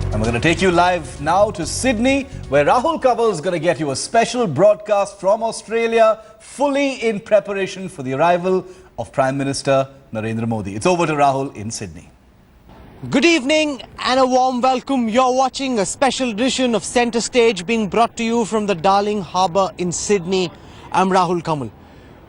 And we're going to take you live now to Sydney, where Rahul Kemal is going to get you a special broadcast from Australia, fully in preparation for the arrival of Prime Minister Narendra Modi. It's over to Rahul in Sydney. Good evening and a warm welcome. You're watching a special edition of Centre Stage being brought to you from the Darling Harbour in Sydney. I'm Rahul Kemal.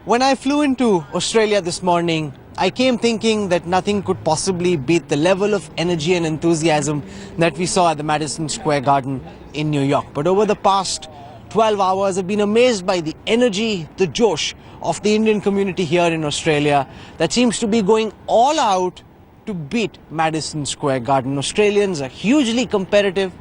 When I flew into Australia this morning, I came thinking that nothing could possibly beat the level of energy and enthusiasm that we saw at the Madison Square Garden in New York. But over the past 12 hours, I've been amazed by the energy, the josh of the Indian community here in Australia that seems to be going all out to beat Madison Square Garden. Australians are hugely competitive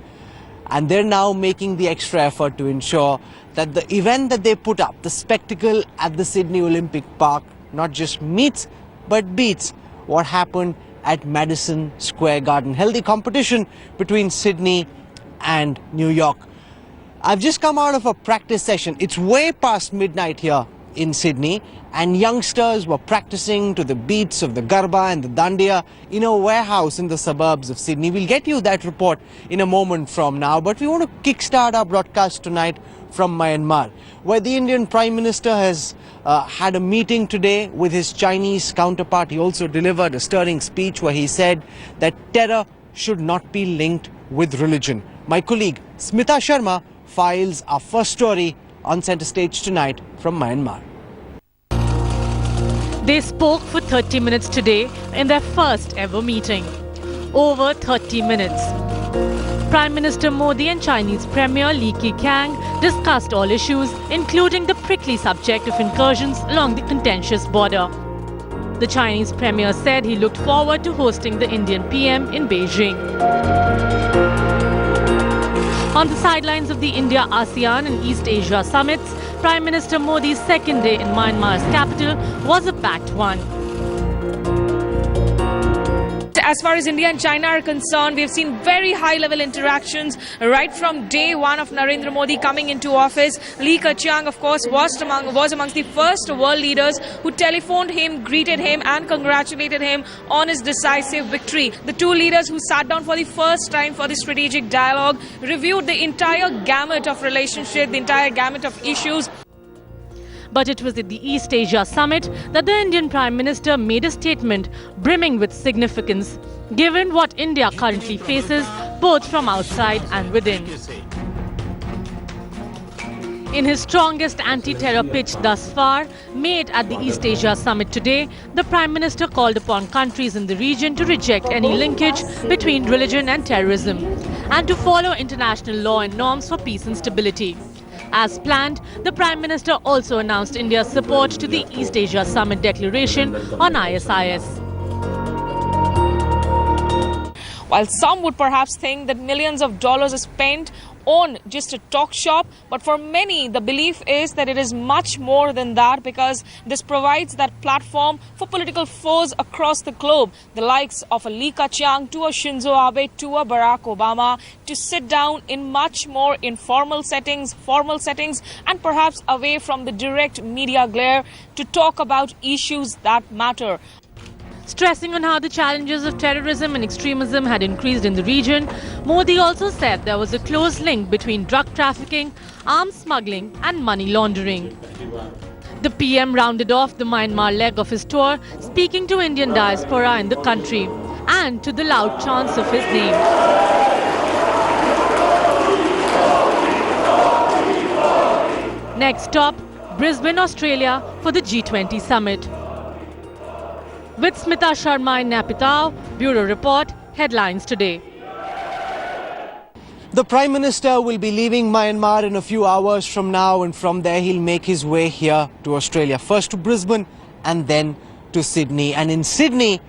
and they're now making the extra effort to ensure that the event that they put up, the spectacle at the Sydney Olympic Park, not just meets but beats what happened at Madison Square Garden. Healthy competition between Sydney and New York. I've just come out of a practice session. It's way past midnight here in Sydney, and youngsters were practicing to the beats of the Garba and the Dandiya in a warehouse in the suburbs of Sydney. We'll get you that report in a moment from now, but we want to kickstart our broadcast tonight from Myanmar, where the Indian Prime Minister has had a meeting today with his Chinese counterpart. He also delivered a stirring speech where he said that terror should not be linked with religion. My colleague Smita Sharma files our first story on Centre Stage tonight from Myanmar. They spoke for 30 minutes today in their first ever meeting. Over 30 minutes. Prime Minister Modi and Chinese Premier Li Keqiang discussed all issues, including the prickly subject of incursions along the contentious border. The Chinese Premier said he looked forward to hosting the Indian PM in Beijing. On the sidelines of the India-ASEAN and East Asia summits, Prime Minister Modi's second day in Myanmar's capital was a packed one. As far as India and China are concerned, we have seen very high-level interactions right from day one of Narendra Modi coming into office. Li Keqiang, of course, was amongst the first world leaders who telephoned him, greeted him and congratulated him on his decisive victory. The two leaders who sat down for the first time for the strategic dialogue reviewed the entire gamut of relationship, the entire gamut of issues. But it was at the East Asia summit that the Indian Prime Minister made a statement brimming with significance, given what India currently faces, both from outside and within. In his strongest anti-terror pitch thus far, made at the East Asia summit today, the Prime Minister called upon countries in the region to reject any linkage between religion and terrorism, and to follow international law and norms for peace and stability. As planned, the Prime Minister also announced India's support to the East Asia Summit Declaration on ISIS. While some would perhaps think that millions of dollars are spent on just a talk shop, but for many the belief is that it is much more than that, because this provides that platform for political foes across the globe, the likes of a Li Keqiang to a Shinzo Abe to a Barack Obama, to sit down in much more informal settings, formal settings, and perhaps away from the direct media glare, to talk about issues that matter. Stressing on how the challenges of terrorism and extremism had increased in the region, Modi also said there was a close link between drug trafficking, arms smuggling and money laundering. The PM rounded off the Myanmar leg of his tour, speaking to Indian diaspora in the country and to the loud chants of his name. Next stop, Brisbane, Australia for the G20 summit. With Smita Sharma in Napitao, Bureau Report, Headlines Today. The Prime Minister will be leaving Myanmar in a few hours from now, and from there he'll make his way here to Australia. First to Brisbane and then to Sydney. And in Sydney,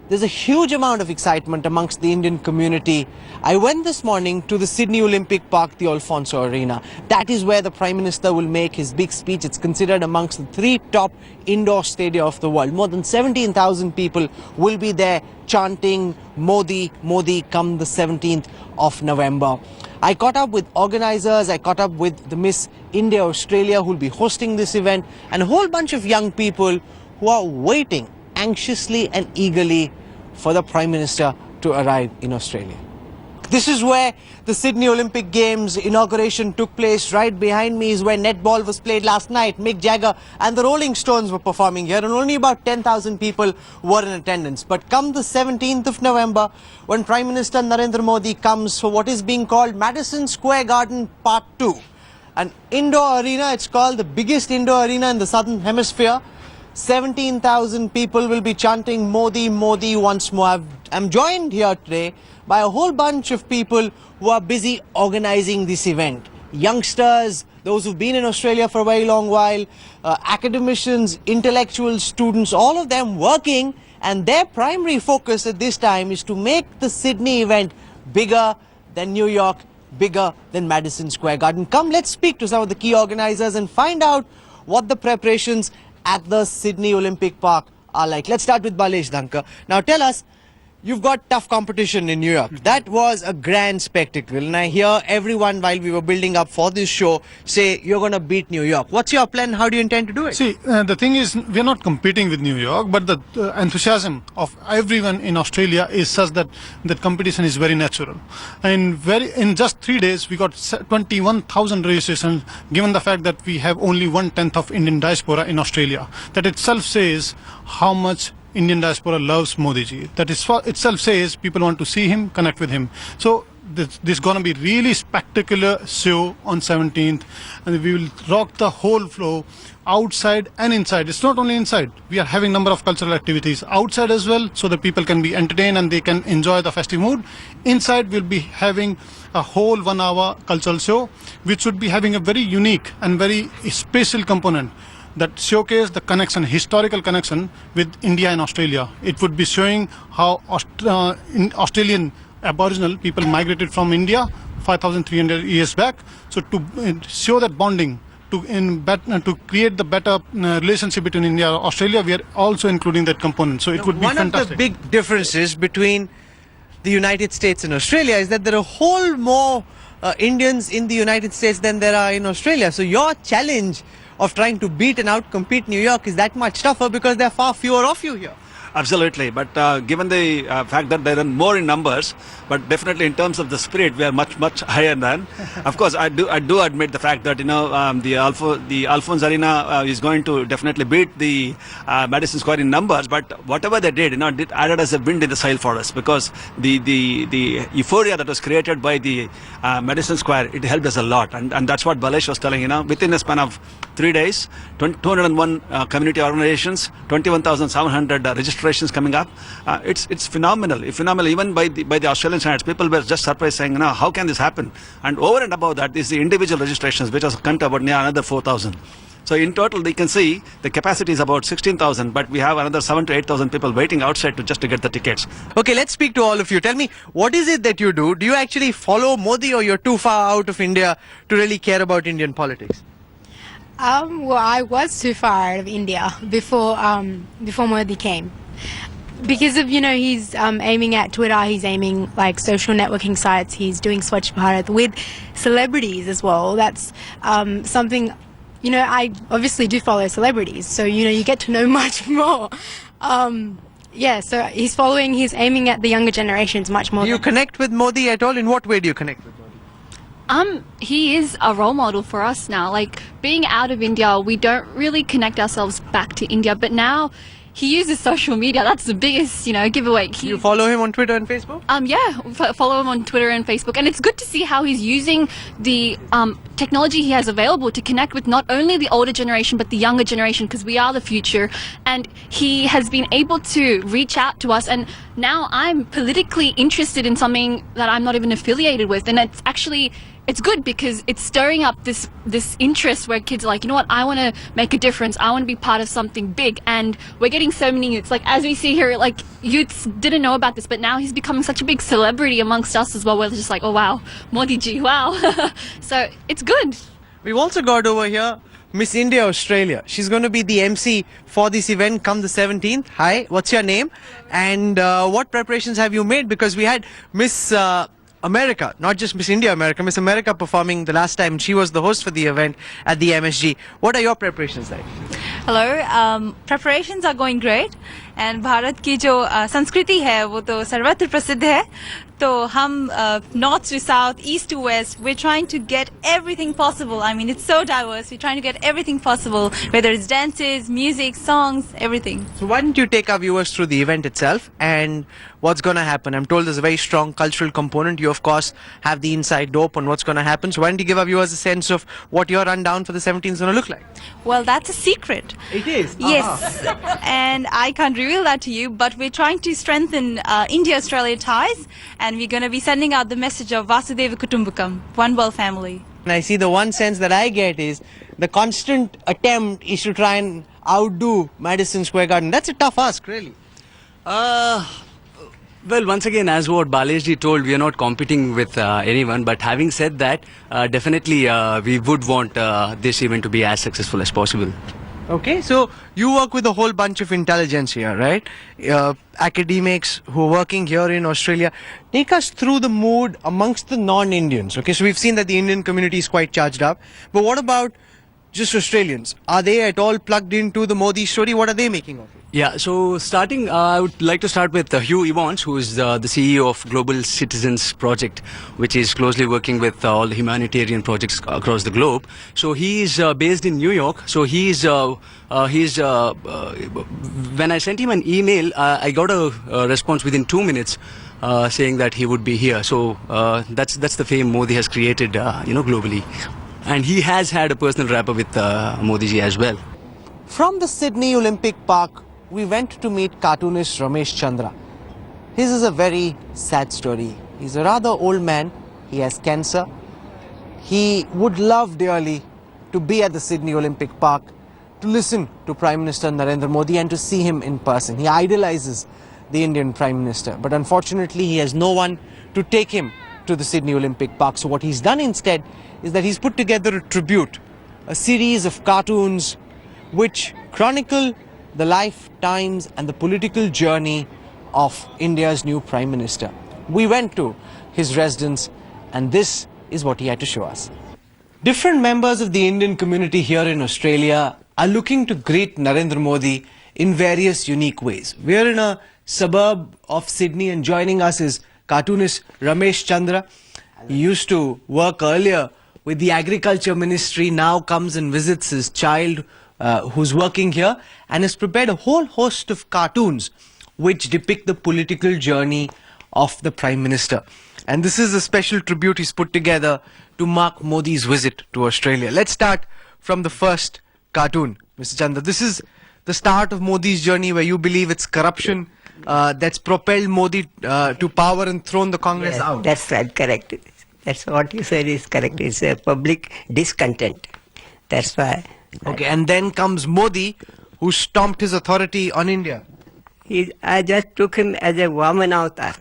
there's a huge amount of excitement amongst the Indian community. I went this morning to the Sydney Olympic Park, the Alfonso Arena. That is where the Prime Minister will make his big speech. It's considered amongst the 3 top indoor stadia of the world. More than 17,000 people will be there chanting Modi, Modi come the 17th of November. I caught up with organizers, I caught up with the Miss India Australia who will be hosting this event, and a whole bunch of young people who are waiting anxiously and eagerly for the Prime Minister to arrive in Australia. This is where the Sydney Olympic Games inauguration took place. Right behind me is where netball was played last night. Mick Jagger and the Rolling Stones were performing here, and only about 10,000 people were in attendance. But come the 17th of November, when Prime Minister Narendra Modi comes for what is being called Madison Square Garden Part 2, an indoor arena, it's called the biggest indoor arena in the Southern Hemisphere. 17,000 people will be chanting Modi, Modi once more. I'm joined here today by a whole bunch of people who are busy organizing this event. Youngsters, those who've been in Australia for a very long while, academicians, intellectuals, students, all of them working, and their primary focus at this time is to make the Sydney event bigger than New York, bigger than Madison Square Garden. Come, let's speak to some of the key organizers and find out what the preparations at the Sydney Olympic Park are like. Let's start with Balesh Dhankar. Now tell us, you've got tough competition in New York. That was a grand spectacle, and I hear everyone while we were building up for this show say you're going to beat New York. What's your plan? How do you intend to do it? See, the thing is, we're not competing with New York, but the enthusiasm of everyone in Australia is such that that competition is very natural. And in just 3 days, we got 21,000 registrations, given the fact that we have only 1/10 of Indian diaspora in Australia. That itself says how much Indian diaspora loves Modi ji. That itself says people want to see him, connect with him. So this is going to be really spectacular show on 17th, and we will rock the whole floor, outside and inside. It's not only inside. We are having number of cultural activities outside as well, so that people can be entertained and they can enjoy the festive mood. Inside, we'll be having a whole 1 hour cultural show, which would be having a very unique and very special component that showcase the connection, historical connection with India and Australia. It would be showing how Australian Aboriginal people migrated from India 5,300 years back. So to show that bonding, to create the better relationship between India and Australia, we are also including that component. So it would be fantastic. One of the big differences between the United States and Australia is that there are a whole more Indians in the United States than there are in Australia. So your challenge of trying to beat and outcompete New York is that much tougher because there are far fewer of you here. Absolutely, but given the fact that there are more in numbers, but definitely in terms of the spirit, we are much higher than. Of course, I do admit the fact that the Alphonse Arena is going to definitely beat the Madison Square in numbers. But whatever they did, it added as a wind in the sail for us, because the euphoria that was created by the Madison Square, it helped us a lot, and that's what Balesh was telling. Within a span of 3 days, 201 community organizations, 21,700 registrations coming up. It's phenomenal. Even by the Australian standards, people were just surprised, saying, how can this happen? And over and above that is the individual registrations, which was come to about near another 4,000. So in total, they can see the capacity is about 16,000, but we have another 7,000 to 8,000 people waiting outside just to get the tickets. Okay, let's speak to all of you. Tell me, what is it that you do? Do you actually follow Modi, or you're too far out of India to really care about Indian politics? Well, I was too far out of India before Modi came. Because of, he's aiming at Twitter, he's aiming like social networking sites, he's doing Swachh Bharat with celebrities as well. That's something, I obviously do follow celebrities, so, you get to know much more. So he's aiming at the younger generations much more. Do you connect with Modi at all? In what way do you connect with Modi? He is a role model for us now. Like, being out of India, we don't really connect ourselves back to India, but now he uses social media. That's the biggest, giveaway. You follow him on Twitter and Facebook? Follow him on Twitter and Facebook, and it's good to see how he's using the technology he has available to connect with not only the older generation but the younger generation, because we are the future. And he has been able to reach out to us, and now I'm politically interested in something that I'm not even affiliated with, and it's good because it's stirring up this interest where kids are like, what, I want to make a difference, I want to be part of something big. And we're getting so many youths, like as we see here, like youths didn't know about this, but now he's becoming such a big celebrity amongst us as well. We're just like, oh wow, Modi ji, wow. So it's good. We've also got over here Miss India Australia. She's going to be the MC for this event come the 17th. Hi, what's your name? And what preparations have you made? Because we had Miss America, not just Miss India America, Miss America performing the last time. She was the host for the event at the MSG. What are your preparations like? Hello, preparations are going great, and Bharat की जो संस्कृति है वो तो सर्वत्र प्रसिद्ध है. So, north to south, east to west, we're trying to get everything possible. I mean, it's so diverse. We're trying to get everything possible, whether it's dances, music, songs, everything. So why don't you take our viewers through the event itself and what's going to happen? I'm told there's a very strong cultural component. You, of course, have the inside dope on what's going to happen. So why don't you give our viewers a sense of what your rundown for the 17th is going to look like? Well, that's a secret. It is? Yes. And I can't reveal that to you, but we're trying to strengthen India-Australia ties, and we're going to be sending out the message of Vasudeva Kutumbakam, one world family. And I see the one sense that I get is the constant attempt is to try and outdo Madison Square Garden. That's a tough ask, really. Well, once again, as what Baleshji told, we are not competing with anyone. But having said that, definitely we would want this event to be as successful as possible. Okay, so you work with a whole bunch of intelligence here, right? Academics who are working here in Australia. Take us through the mood amongst the non-Indians. Okay, so we've seen that the Indian community is quite charged up. But what about just Australians? Are they at all plugged into the Modi story? What are they making of it? Yeah, so starting, I would like to start with Hugh Evans, who is the CEO of Global Citizens Project, which is closely working with all the humanitarian projects across the globe. So he is based in New York. So when I sent him an email, I got a response within 2 minutes saying that he would be here. So that's the fame Modi has created, globally. And he has had a personal rapport with Modi ji as well. From the Sydney Olympic Park, we went to meet cartoonist Ramesh Chandra. His is a very sad story. He's a rather old man. He has cancer. He would love dearly to be at the Sydney Olympic Park to listen to Prime Minister Narendra Modi and to see him in person. He idolizes the Indian Prime Minister, but unfortunately he has no one to take him to the Sydney Olympic Park. So what he's done instead is that he's put together a tribute, a series of cartoons which chronicle the life, times and the political journey of India's new Prime Minister. We went to his residence and this is what he had to show us. Different members of the Indian community here in Australia are looking to greet Narendra Modi in various unique ways. We are in a suburb of Sydney and joining us is cartoonist Ramesh Chandra. He used to work earlier with the Agriculture Ministry, now comes and visits his child who's working here and has prepared a whole host of cartoons which depict the political journey of the Prime Minister. And this is a special tribute he's put together to mark Modi's visit to Australia. Let's start from the first cartoon, Mr. Chandra. This is the start of Modi's journey where you believe it's corruption that's propelled Modi to power and thrown the Congress out. That's right, correct. That's what you said is correct. It's a public discontent. That's why. Okay, and then comes Modi, who stomped his authority on India. I just took him as a woman avatar.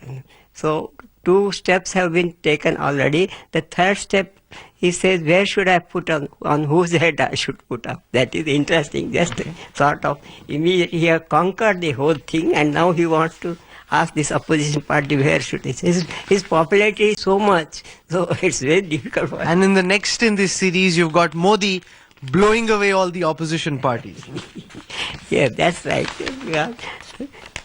So 2 steps have been taken already. The 3rd step, he says, where should I put on whose head I should put up? That is interesting. Just sort of immediately he has conquered the whole thing and now he wants to ask this opposition party where should it. His popularity is so much, so it's very difficult for him. And in the next in this series, you've got Modi blowing away all the opposition parties. Yeah, that's right. Yeah.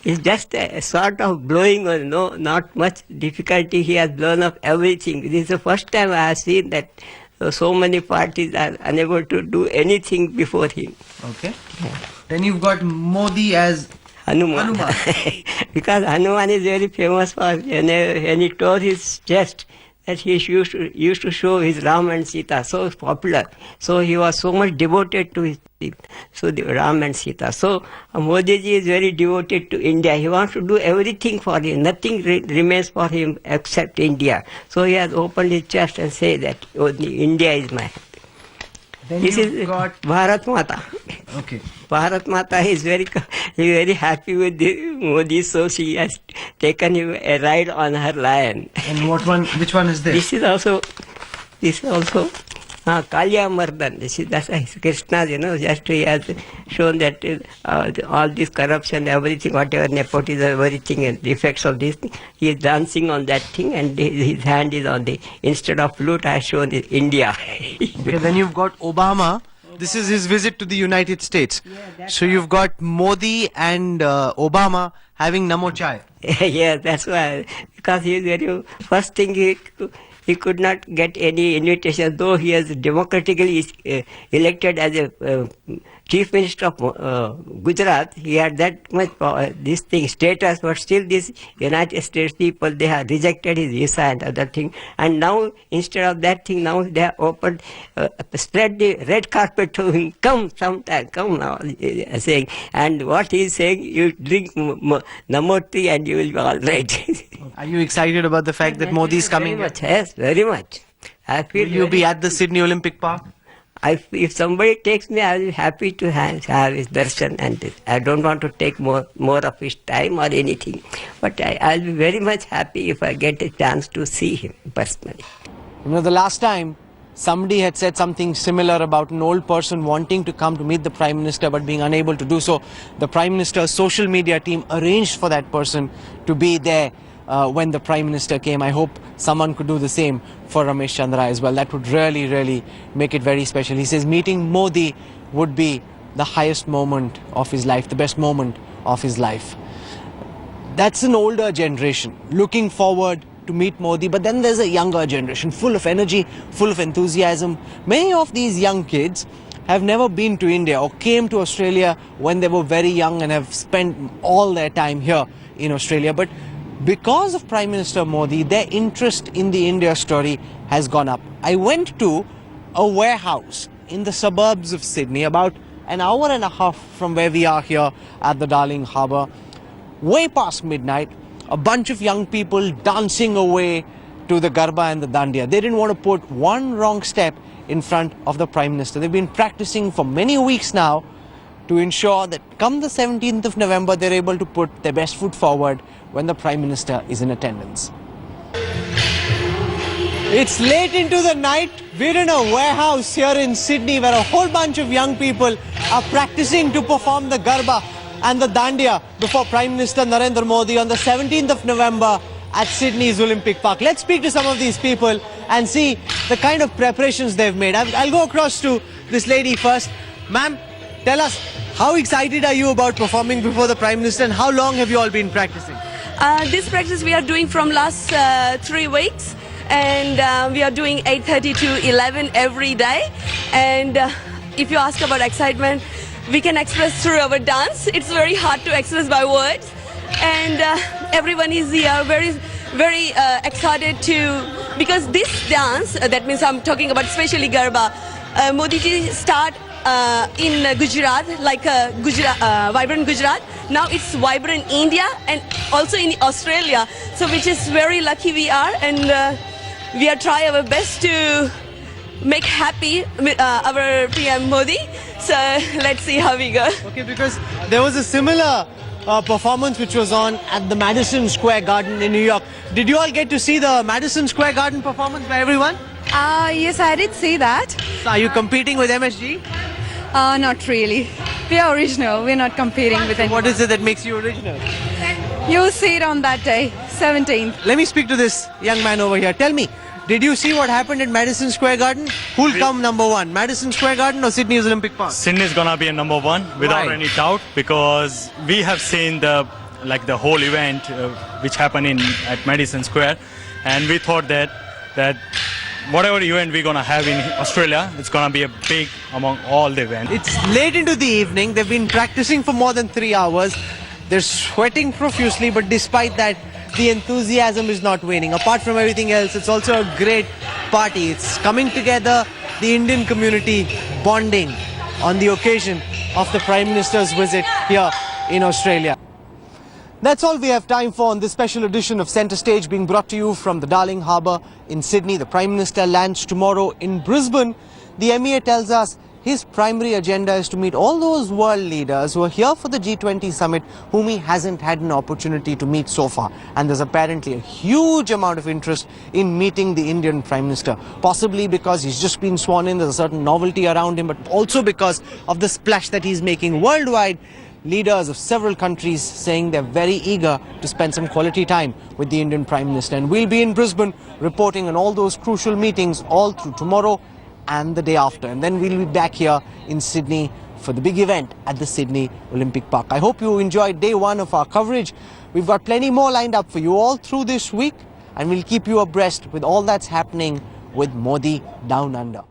It's just a sort of blowing or not much difficulty. He has blown up everything. This is the first time I have seen that so many parties are unable to do anything before him. Okay. Yeah. Then you've got Modi as Hanuman. Because Hanuman is very famous for when he tore his chest, that he used to show his Ram and Sita, so popular. So he was so much devoted to his the Ram and Sita. So Modi ji is very devoted to India. He wants to do everything for him. Nothing remains for him except India. So he has opened his chest and said that India is my. This is got Bharat Mata. Okay. Bharat Mata is very happy with Modi, so she has taken him a ride on her lion. And which one is this? This is also Kalya Mardan. That's Krishna, just he has shown that all this corruption, everything, whatever nepotism, everything, and the effects of this thing, he is dancing on that thing, and his hand is on instead of flute, I have shown India. Okay, then you've got Obama This is his visit to the United States. So you've got Modi and Obama having Namo Chai. Yeah, that's why. Because he is very first thing he could not get any invitation, though he is democratically elected as a chief minister of Gujarat. He had that much this thing status, but still this United States people, they have rejected his visa and other thing. And now instead of that thing, now they have opened, spread the red carpet to him. Come sometime, come now, saying. And what he is saying, you drink Namoti and you will be all right. Are you excited about the fact that Modi is coming? Very much, yes, very much. I feel. Will you be at the Sydney Olympic Park? If somebody takes me, I will be happy to have his darshan, and I don't want to take more of his time or anything. But I'll be very much happy if I get a chance to see him personally. You know, the last time somebody had said something similar about an old person wanting to come to meet the Prime Minister but being unable to do so. The Prime Minister's social media team arranged for that person to be there when the Prime Minister came. I hope someone could do the same for Ramesh Chandra as well. That would really, really make it very special. He says meeting Modi would be the highest moment of his life, the best moment of his life. That's an older generation looking forward to meet Modi, but then there's a younger generation full of energy, full of enthusiasm. Many of these young kids have never been to India or came to Australia when they were very young and have spent all their time here in Australia. But because of Prime Minister Modi, their interest in the India story has gone up. I went to a warehouse in the suburbs of Sydney, about an hour and a half from where we are here at the Darling Harbour. Way past midnight, a bunch of young people dancing away to the Garba and the Dandiya. They didn't want to put one wrong step in front of the Prime Minister. They've been practicing for many weeks now to ensure that come the 17th of November, they're able to put their best foot forward when the Prime Minister is in attendance. It's late into the night. We're in a warehouse here in Sydney where a whole bunch of young people are practicing to perform the Garba and the Dandiya before Prime Minister Narendra Modi on the 17th of November at Sydney's Olympic Park. Let's speak to some of these people and see the kind of preparations they've made. I'll go across to this lady first. Ma'am, tell us, how excited are you about performing before the Prime Minister and how long have you all been practicing? This practice we are doing from last 3 weeks, and we are doing 8:30 to 11 every day. And if you ask about excitement, we can express through our dance. It's very hard to express by words, and everyone is here very excited because this dance, that means I'm talking about especially Garba, Modi ji start in Gujarat, like vibrant Gujarat. Now it's vibrant India and also in Australia. So which is very lucky we are, and we are trying our best to make happy our PM Modi. So let's see how we go. Okay, because there was a similar performance which was on at the Madison Square Garden in New York. Did you all get to see the Madison Square Garden performance by everyone? Yes, I did see that. So are you competing with MSG? Not really. We are original. We're not competing with anyone. What is it that makes you original? You'll see it on that day, 17th. Let me speak to this young man over here. Tell me, did you see what happened at Madison Square Garden? Who'll come number one, Madison Square Garden or Sydney's Olympic Park? Sydney's gonna be a number one without Why? any doubt, because we have seen the whole event which happened at Madison Square, and we thought that whatever event we're gonna have in Australia, it's gonna be a big among all the events. It's late into the evening. They've been practicing for more than 3 hours. They're sweating profusely, but despite that, the enthusiasm is not waning. Apart from everything else, it's also a great party. It's coming together, the Indian community bonding on the occasion of the Prime Minister's visit here in Australia. That's all we have time for on this special edition of Centre Stage, being brought to you from the Darling Harbour in Sydney. The Prime Minister lands tomorrow in Brisbane. The MEA tells us his primary agenda is to meet all those world leaders who are here for the G20 summit, whom he hasn't had an opportunity to meet so far. And there's apparently a huge amount of interest in meeting the Indian Prime Minister, possibly because he's just been sworn in, there's a certain novelty around him, but also because of the splash that he's making worldwide. Leaders of several countries saying they're very eager to spend some quality time with the Indian Prime Minister. And we'll be in Brisbane reporting on all those crucial meetings all through tomorrow and the day after. And then we'll be back here in Sydney for the big event at the Sydney Olympic Park. I hope you enjoyed day one of our coverage. We've got plenty more lined up for you all through this week, and we'll keep you abreast with all that's happening with Modi Down Under.